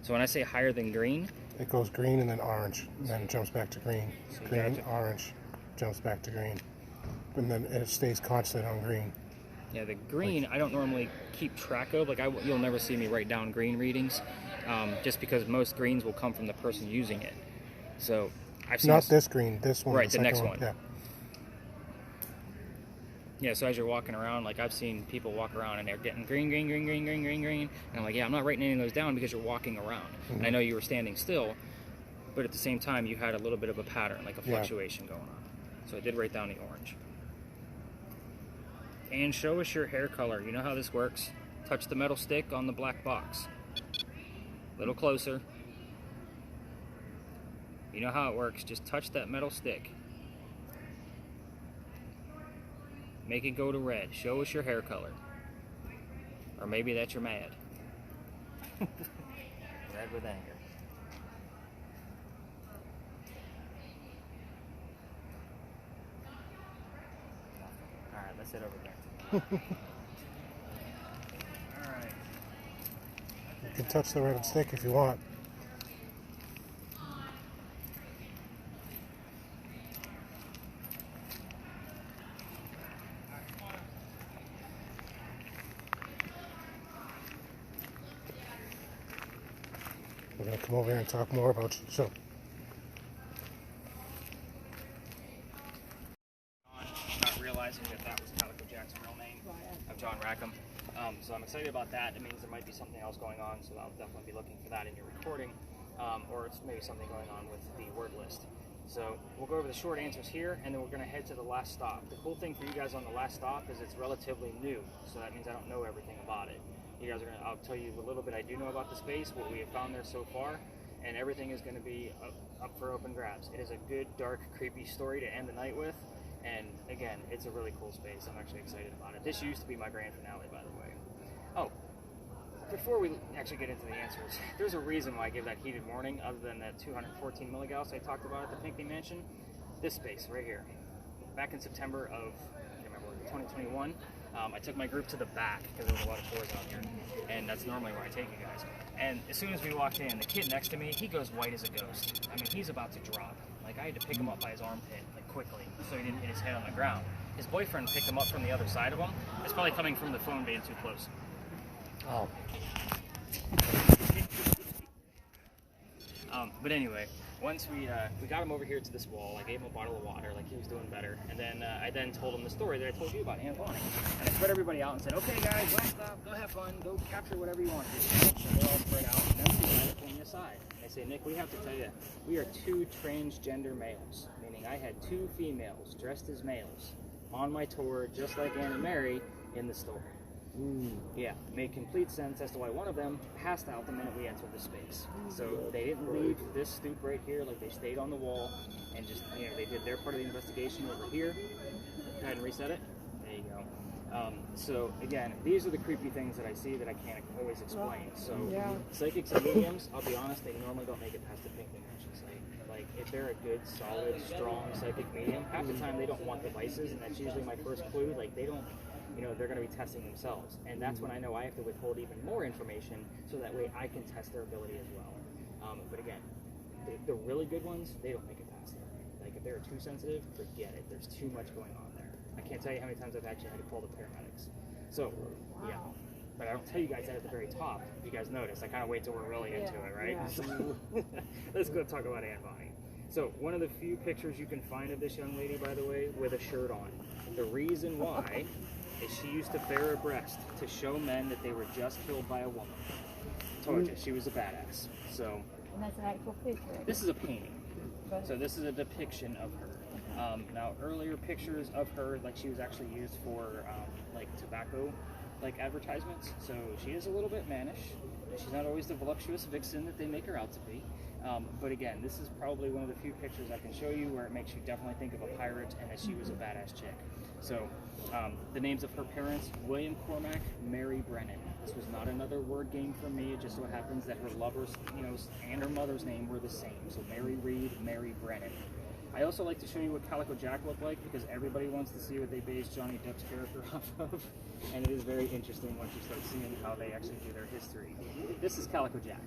So when I say higher than green, It goes green and then orange, and then it jumps back to green. So you Green, got orange, jumps back to green. And then it stays constant on green. yeah, the green I don't normally keep track of. Like you'll never see me write down green readings, just because most greens will come from the person using it. So I've seen Not this green, this one. Right, the second next one. Yeah. Yeah, so as you're walking around, like I've seen people walk around and they're getting green, green, green, green, green, green, green. And I'm like, yeah, I'm not writing any of those down because you're walking around. And I know you were standing still, but at the same time you had a little bit of a pattern, like a Yeah. fluctuation going on. So I did write down the orange. And show us your hair color. You know how this works. Touch the metal stick on the black box. A little closer. You know how it works. Just touch that metal stick. Make it go to red. Show us your hair color. Or maybe that you're mad. Red with anger. Alright, let's head over there. Alright. You can touch the red stick if you want. We're going to come over here and talk more about you. So, Not realizing that was Calico Jack's real name of John Rackham. So I'm excited about that. It means there might be something else going on, so I'll definitely be looking for that in your recording, or it's maybe something going on with the word list. So we'll go over the short answers here, and then we're going to head to the last stop. The cool thing for you guys on the last stop is it's relatively new, so that means I don't know everything about it. You guys are going to, I'll tell you a little bit I do know about the space, what we have found there so far, and everything is going to be up for open grabs. It is a good, dark, creepy story to end the night with, and again, it's a really cool space. I'm actually excited about it. This used to be my grand finale, by the way. Oh, before we actually get into the answers, there's a reason why I give that heated warning other than that 214 milligauss I talked about at the Pinckney Mansion. This space right here. Back in September of, I can't remember, 2021, I took my group to the back because there was a lot of floors out here, and that's normally where I take you guys. And as soon as we walked in, the kid next to me, he goes white as a ghost. I mean, he's about to drop. Like, I had to pick him up by his armpit, like, quickly, so he didn't hit his head on the ground. His boyfriend picked him up from the other side of him. It's probably coming from the phone being too close. oh, But anyway, once we got him over here to this wall, I gave him a bottle of water, like he was doing better, and then I then told him the story that I told you about Anne Bonny. And I spread everybody out and said, okay guys, last stop, go have fun, go capture whatever you want to. And they're all spread out, and then they pull me aside. And they say, Nick, we have to tell you, we are 2 transgender males, meaning I had 2 females dressed as males on my tour, just like Anne and Mary, in the store. Yeah, made complete sense as to why one of them passed out the minute we entered the space. So they didn't leave this stoop right here, like they stayed on the wall and just, you know, they did their part of the investigation over here. Go ahead and reset it. There you go. So again, these are the creepy things that I see that I can't always explain. So psychics and mediums, I'll be honest, they normally don't make it past the Pinckney Mansion site. Like if they're a good, solid, strong psychic medium, half the time they don't want devices, and that's usually my first clue. Like they don't. You know, they're going to be testing themselves. And that's when I know I have to withhold even more information so that way I can test their ability as well. But again, the really good ones, they don't make it past there. Like, if they're too sensitive, forget it. There's too much going on there. I can't tell you how many times I've actually had to call the paramedics. So, yeah. But I don't tell you guys that at the very top. If you guys notice, I kind of wait till we're really into it, right? Yeah. So, let's go talk about Anne Bonny. So, one of the few pictures you can find of this young lady, by the way, with a shirt on. The reason why is she used to bare her breast to show men that they were just killed by a woman. Told you, she was a badass. So, And that's an actual picture. this is a painting. So this is a depiction of her. Now, earlier pictures of her, like she was actually used for like tobacco, like advertisements. So she is a little bit mannish. She's not always the voluptuous vixen that they make her out to be. But again, this is probably one of the few pictures I can show you where it makes you definitely think of a pirate and that she was a badass chick. So, the names of her parents, William Cormac, Mary Brennan. This was not another word game for me. It just so happens that her lovers, and her mother's name were the same. So Mary Reed, Mary Brennan. I also like to show you what Calico Jack looked like because everybody wants to see what they based Johnny Depp's character off of. And it is very interesting once you start seeing how they actually do their history. This is Calico Jack.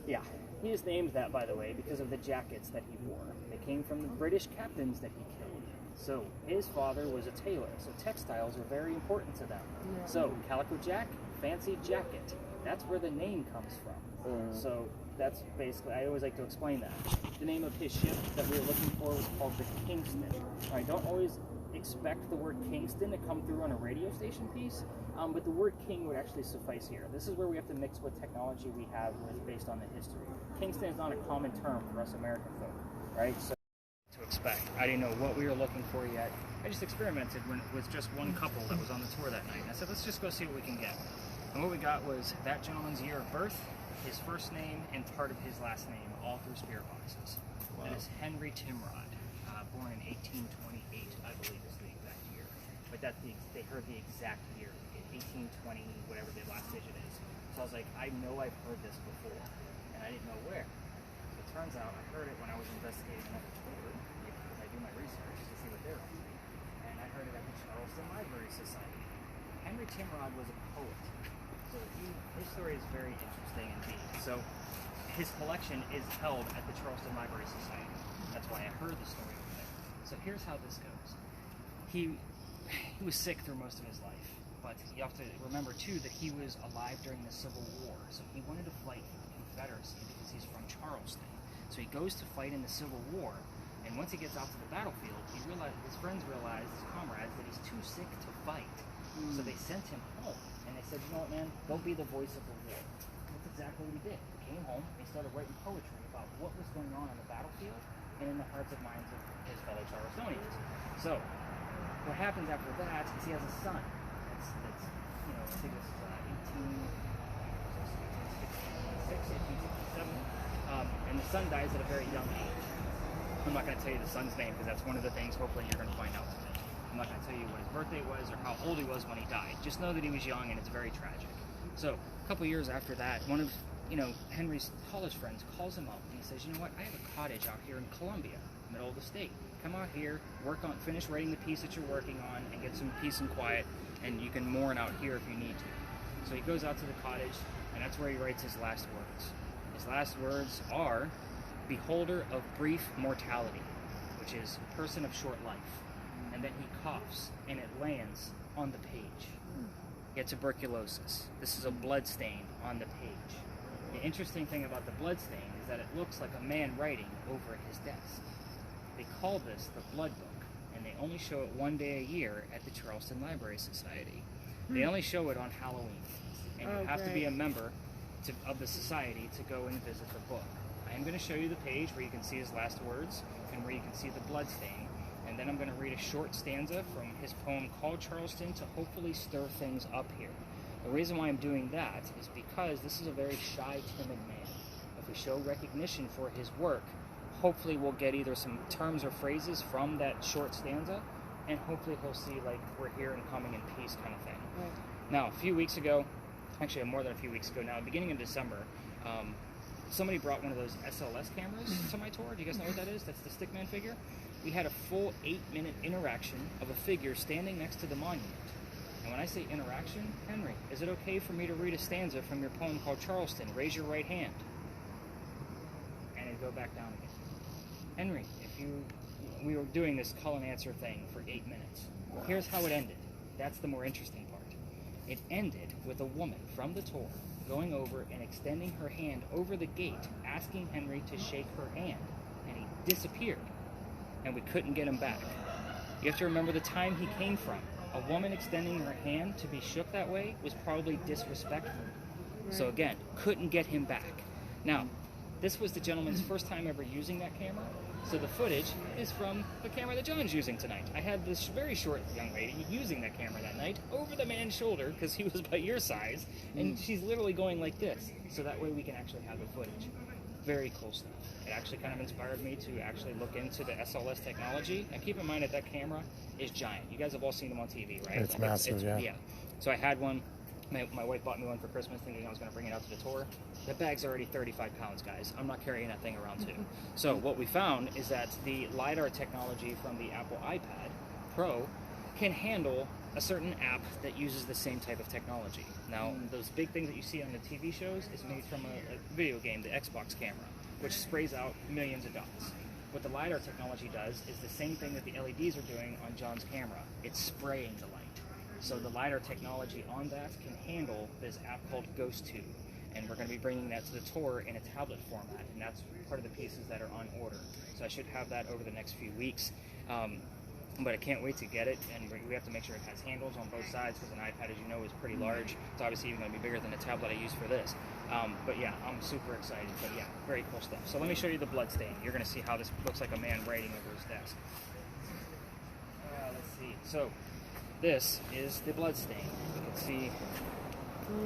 Yeah. He is named that, by the way, because of the jackets that he wore. They came from the British captains that he killed. So his father was a tailor, so textiles are very important to them. Yeah. So Calico Jack, fancy jacket. That's where the name comes from. So that's basically, I always like to explain that. The name of his ship that we were looking for was called the Kingston. I don't always expect the word Kingston to come through on a radio station piece, but the word king would actually suffice here. This is where we have to mix what technology we have based on the history. Kingston is not a common term for us American folk, right? So to expect. I didn't know what we were looking for yet. I just experimented with just one couple that was on the tour that night. And I said, let's just go see what we can get. And what we got was that gentleman's year of birth, his first name, and part of his last name, all through spirit boxes. Wow. That is Henry Timrod, born in 1828, I believe is the exact year. But that's they heard the exact year, 1820, whatever the last digit is. So I was like, I know I've heard this before, and I didn't know where. So it turns out I heard it when I was investigating another tour, because I do my research to see what they're up to. And I heard it at the Charleston Library Society. Henry Timrod was a poet. So his story is very interesting indeed. So his collection is held at the Charleston Library Society. That's why I heard the story over there. So here's how this goes. He was sick through most of his life, but you have to remember too that he was alive during the Civil War. So he wanted to fight for the Confederacy because he's from Charleston. So he goes to fight in the Civil War, and once he gets out to the battlefield, his friends realize, his comrades, that he's too sick to fight. So they sent him home, and they said, you know what, man, go be the voice of the war. That's exactly what he did. He came home, and he started writing poetry about what was going on the battlefield and in the hearts and minds of his fellow Charlestonians. So what happens after that is he has a son. That's I think this is 1867, and the son dies at a very young age. I'm not going to tell you the son's name because that's one of the things hopefully you're going to find out today. I'm not going to tell you what his birthday was or how old he was when he died. Just know that he was young, and it's very tragic. So a couple years after that, one of Henry's college friends calls him up and he says, you know what, I have a cottage out here in Columbia, middle of the state. Come out here, finish writing the piece that you're working on, and get some peace and quiet, and you can mourn out here if you need to. So he goes out to the cottage, and that's where he writes his last words. His last words are, beholder of brief mortality, which is person of short life. And then he coughs, and it lands on the page. He had tuberculosis. This is a blood stain on the page. The interesting thing about the blood stain is that it looks like a man writing over his desk. They call this the blood book, and they only show it one day a year at the Charleston Library Society. They only show it on Halloween, and you have to be a member of the society to go and visit the book. I am going to show you the page where you can see his last words and where you can see the blood stain. And then I'm going to read a short stanza from his poem called Charleston to hopefully stir things up here. The reason why I'm doing that is because this is a very shy, timid man. If we show recognition for his work, hopefully we'll get either some terms or phrases from that short stanza, and hopefully he'll see like we're here and coming in peace kind of thing. Right. Now, a few weeks ago, actually more than a few weeks ago now, beginning of December, somebody brought one of those SLS cameras to my tour. Do you guys know what that is? That's the Stickman figure. We had a full 8-minute interaction of a figure standing next to the monument. And when I say interaction, Henry, is it okay for me to read a stanza from your poem called Charleston? Raise your right hand. And it'd go back down again. Henry, we were doing this call and answer thing for 8 minutes. Here's how it ended. That's the more interesting part. It ended with a woman from the tour going over and extending her hand over the gate, asking Henry to shake her hand. And he disappeared. And we couldn't get him back. You have to remember the time he came from. A woman extending her hand to be shook that way was probably disrespectful. Right. So again, couldn't get him back. Now, this was the gentleman's first time ever using that camera, so the footage is from the camera that John's using tonight. I had this very short young lady using that camera that night over the man's shoulder because he was about your size, and she's literally going like this, so that way we can actually have the footage. very cool stuff. It actually kind of inspired me to actually look into the SLS technology. And keep in mind that camera is giant. You guys have all seen them on TV, right? It's massive, yeah. So I had one. My wife bought me one for Christmas thinking I was going to bring it out to the tour. That bag's already 35 pounds, guys. I'm not carrying that thing around too. So what we found is that the LiDAR technology from the Apple iPad Pro can handle a certain app that uses the same type of technology. Now, those big things that you see on the TV shows is made from a video game, the Xbox camera, which sprays out millions of dots. What the LiDAR technology does is the same thing that the LEDs are doing on John's camera. It's spraying the light. So the LiDAR technology on that can handle this app called GhostTube. And we're going to be bringing that to the tour in a tablet format. And that's part of the pieces that are on order. So I should have that over the next few weeks. But I can't wait to get it, and we have to make sure it has handles on both sides because an iPad, as you know, is pretty large. It's obviously even going to be bigger than the tablet I use for this. But yeah, I'm super excited. But yeah, very cool stuff. So let me show you the blood stain. You're going to see how this looks like a man writing over his desk. Let's see. So this is the blood stain. You can see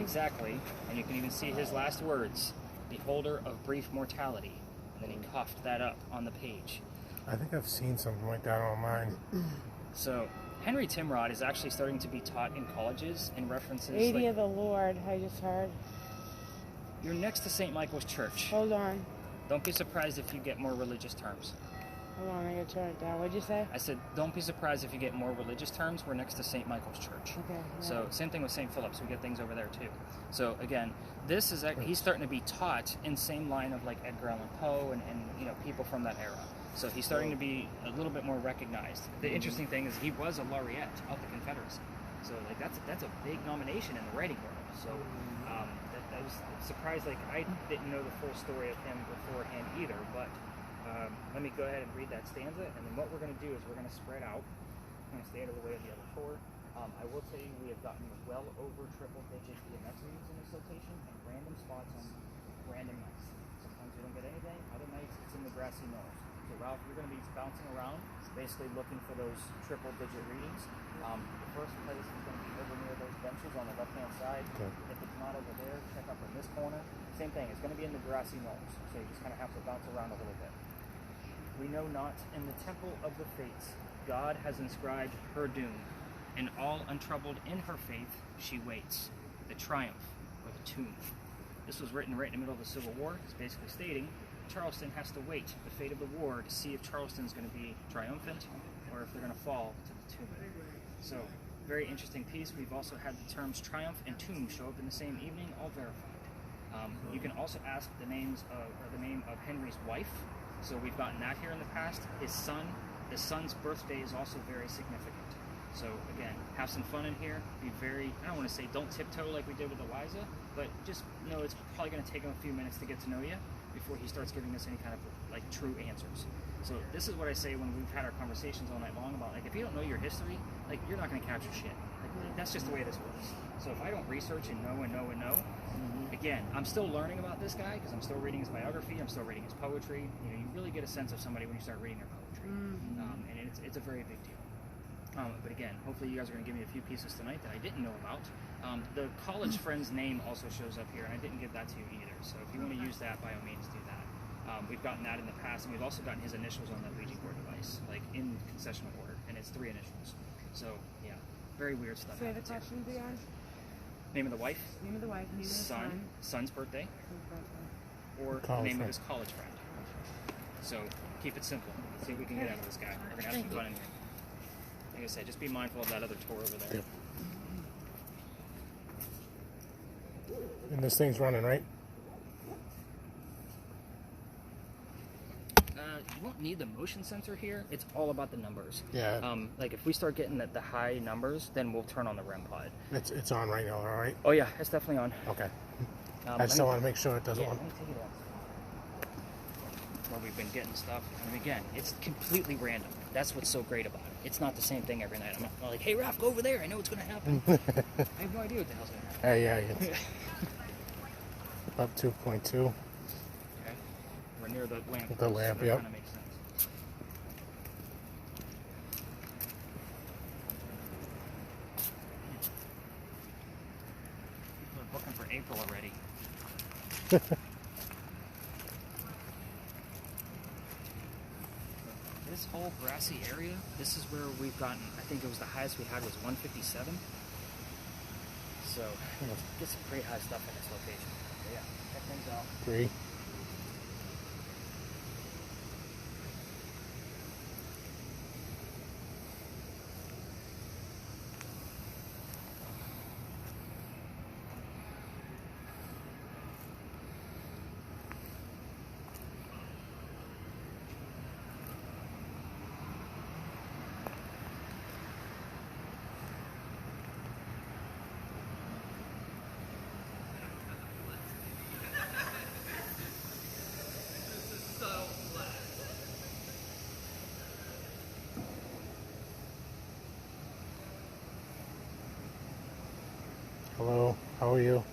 exactly, and you can even see his last words, "Beholder of brief mortality." And then he coughed that up on the page. I think I've seen something like that online. So, Henry Timrod is actually starting to be taught in colleges in references. Lady of the Lord, I just heard. You're next to St. Michael's Church. Hold on. Don't be surprised if you get more religious terms. Hold on, I gotta turn it down. What'd you say? I said, don't be surprised if you get more religious terms. We're next to St. Michael's Church. Okay. Yeah. So, same thing with St. Philip's. We get things over there too. So, again, this is he's starting to be taught in same line of like Edgar Allan Poe and people from that era. So he's starting to be a little bit more recognized. The interesting thing is he was a laureate of the Confederacy. So like that's a big nomination in the writing world. So I was surprised. Like I didn't know the full story of him beforehand either. But let me go ahead and read that stanza. And then what we're going to do is we're going to spread out. I'm going to stay out of the way of the other tour. I will tell you we have gotten well over triple-digit EMS readings in this location and random spots on random nights. Sometimes we don't get anything. Other nights it's in the grassy knolls. So Ralph, you're going to be bouncing around, basically looking for those triple-digit readings. The first place is going to be over near those benches on the left-hand side. Okay. If it's not over there, check up in this corner. Same thing, it's going to be in the grassy knolls, so you just kind of have to bounce around a little bit. We know not in the temple of the fates, God has inscribed her doom, and all untroubled in her faith she waits, the triumph or the tomb. This was written right in the middle of the Civil War. It's basically stating Charleston has to wait the fate of the war to see if Charleston's going to be triumphant or if they're going to fall to the tomb. So, very interesting piece. We've also had the terms triumph and tomb show up in the same evening, all verified. You can also ask the name of Henry's wife. So we've gotten that here in the past. His son's birthday is also very significant. So again, have some fun in here. Be very, I don't want to say don't tiptoe like we did with Eliza, but just know it's probably going to take him a few minutes to get to know you before he starts giving us any kind of like true answers. So this is what I say when we've had our conversations all night long about like if you don't know your history, like you're not going to capture shit. Like, that's just the way this works. So if I don't research and know, again, I'm still learning about this guy because I'm still reading his biography, I'm still reading his poetry. You know, you really get a sense of somebody when you start reading their poetry, and it's a very big deal. But again, hopefully you guys are going to give me a few pieces tonight that I didn't know about. The college friend's name also shows up here, and I didn't give that to you either. So if you want to use that, by all means, do that. We've gotten that in the past, and we've also gotten his initials on that Ouija board device, like in concessional order, and it's 3 initials. So yeah, very weird stuff. So the questions again? Name of the wife, Name of the wife, name of the son. son's birthday, or the College name friend. of his college friend. So keep it simple. Let's see if we can get out of this guy. We're gonna have some fun in here. Like I said, just be mindful of that other tour over there. Yep. And this thing's running, right? You won't need the motion sensor here. It's all about the numbers. Yeah. Like if we start getting the high numbers, then we'll turn on the REM pod. It's on right now, all right? Oh yeah, it's definitely on. Okay. I just want to make sure it doesn't. Let me take it off. Where we've been getting stuff. And again, it's completely random. That's what's so great about it. It's not the same thing every night. I'm not like, hey, Raph, go over there. I know what's going to happen. I have no idea what the hell's going to happen. Hey, yeah. Up 2.2. Okay. We're near the lamp. The lamp, so that yep. kind of makes sense. People are booking for April already. whole grassy area, this is where we've gotten, I think it was the highest we had was 157. So, get some pretty high stuff in this location. But yeah, check things out. 3. Hello, how are you?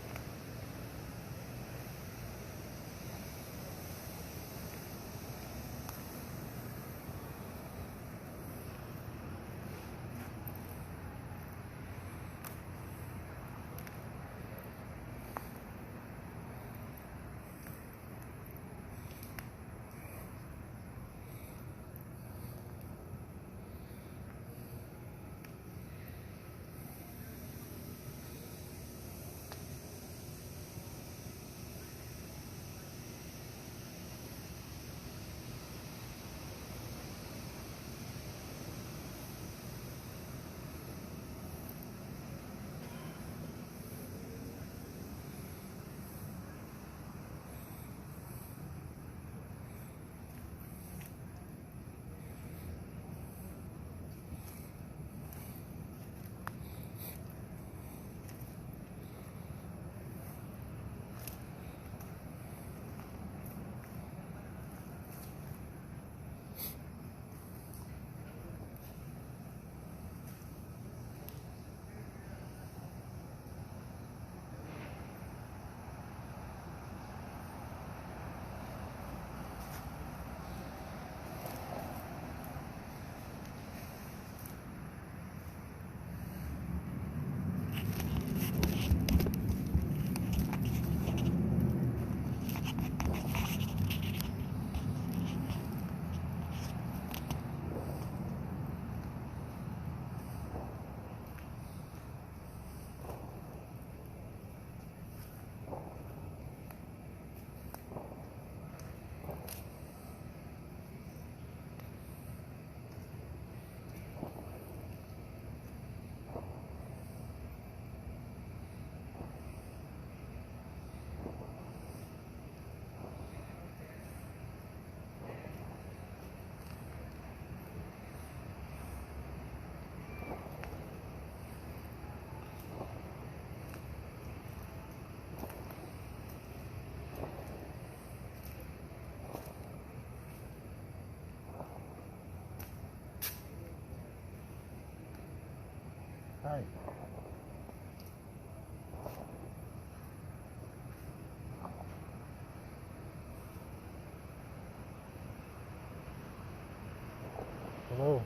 Hi. Hello.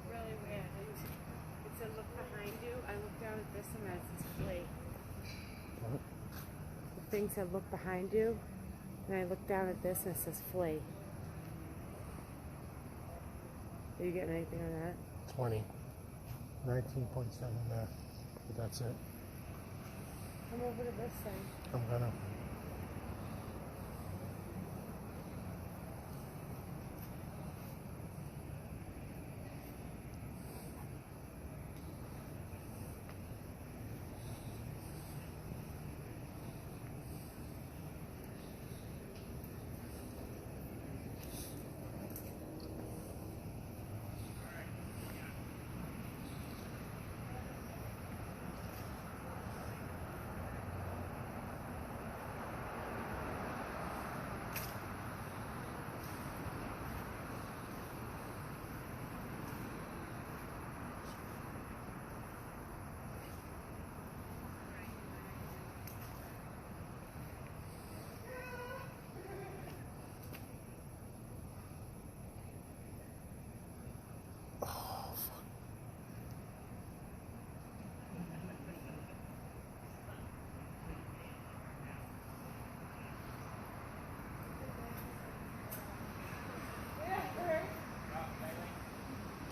Really weird. It said look behind you. I looked down at this and that says flee. What? The thing said look behind you, and I looked down at this and it says flee. Are you getting anything on that? 20. 19.7 there. But that's it. Come over to this thing. I'm gonna.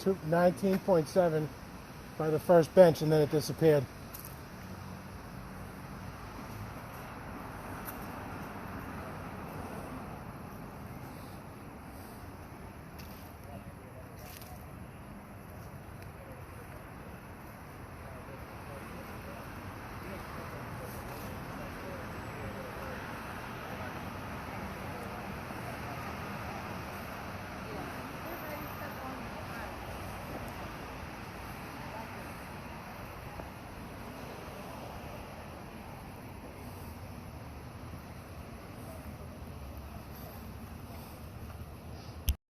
Took 19.7 by the first bench and then it disappeared.